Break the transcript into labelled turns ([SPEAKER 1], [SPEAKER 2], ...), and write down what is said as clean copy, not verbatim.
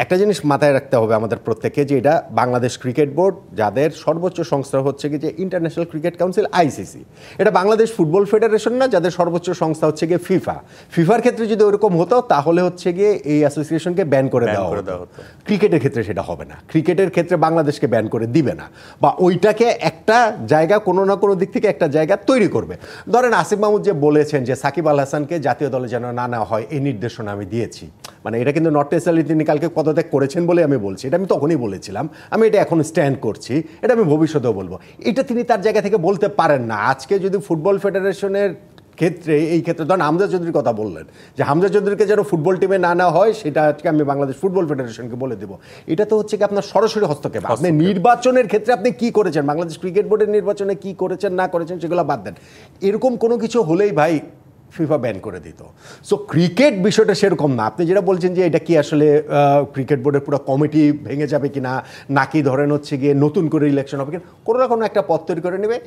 [SPEAKER 1] একটা জিনিস মাথায় রাখতে হবে আমাদের প্রত্যেককে, যে এটা বাংলাদেশ ক্রিকেট বোর্ড, যাদের সর্বোচ্চ সংস্থা হচ্ছে কি যে ইন্টারন্যাশনাল ক্রিকেট কাউন্সিল আইসিসি। এটা বাংলাদেশ ফুটবল ফেডারেশন না, যাদের সর্বোচ্চ সংস্থা হচ্ছে গিয়ে ফিফা। ফিফার ক্ষেত্রে যদি ওরকম হতো তাহলে হচ্ছে গিয়ে এই অ্যাসোসিয়েশনকে ব্যান করে দেওয়া হতো। ক্রিকেটের ক্ষেত্রে সেটা হবে না, ক্রিকেটের ক্ষেত্রে বাংলাদেশকে ব্যান করে দিবে না, বা ওইটাকে একটা জায়গা কোনো না কোনো দিক থেকে একটা জায়গা তৈরি করবে। ধরেন আসিফ মাহমুদ যে বলেছেন যে সাকিব আল হাসানকে জাতীয় দলে যেন না নেওয়া হয়, এই নির্দেশনা আমি দিয়েছি, মানে এটা কিন্তু নট নেসেসারিলি তিনি কালকে পদত্যাগ করেছেন বলে আমি বলছি, এটা আমি তখনই বলেছিলাম, আমি এটা এখন স্ট্যান্ড করছি, এটা আমি ভবিষ্যতেও বলবো। এটা তিনি তার জায়গা থেকে বলতে পারেন না। আজকে যদি ফুটবল ফেডারেশনের ক্ষেত্রে, এই ক্ষেত্রে ধরেন হামজা চৌধুরীর কথা বললেন যে হামজা চৌধুরীকে যেন ফুটবল টিমে না নেওয়া হয়, সেটা আজকে আমি বাংলাদেশ ফুটবল ফেডারেশনকে বলে দেবো। এটা তো হচ্ছে কি আপনার সরাসরি হস্তক্ষেপ। আপনি নির্বাচনের ক্ষেত্রে আপনি কি করেছেন, বাংলাদেশ ক্রিকেট বোর্ডের নির্বাচনে কি করেছেন না করেছেন সেগুলো বাদ দেন, এরকম কোনো কিছু হলেই ভাই ফিফা ব্যান করে দিত। সো ক্রিকেট বিষয়টা সেরকম না। আপনি যেটা বলছেন যে এটা কি আসলে ক্রিকেট বোর্ডের পুরো কমিটি ভেঙে যাবে কিনা, নাকি ধরেন হচ্ছে গিয়ে নতুন করে ইলেকশন হবে কিনা, কোনো না কোনো একটা পথ তৈরি করে নেবে।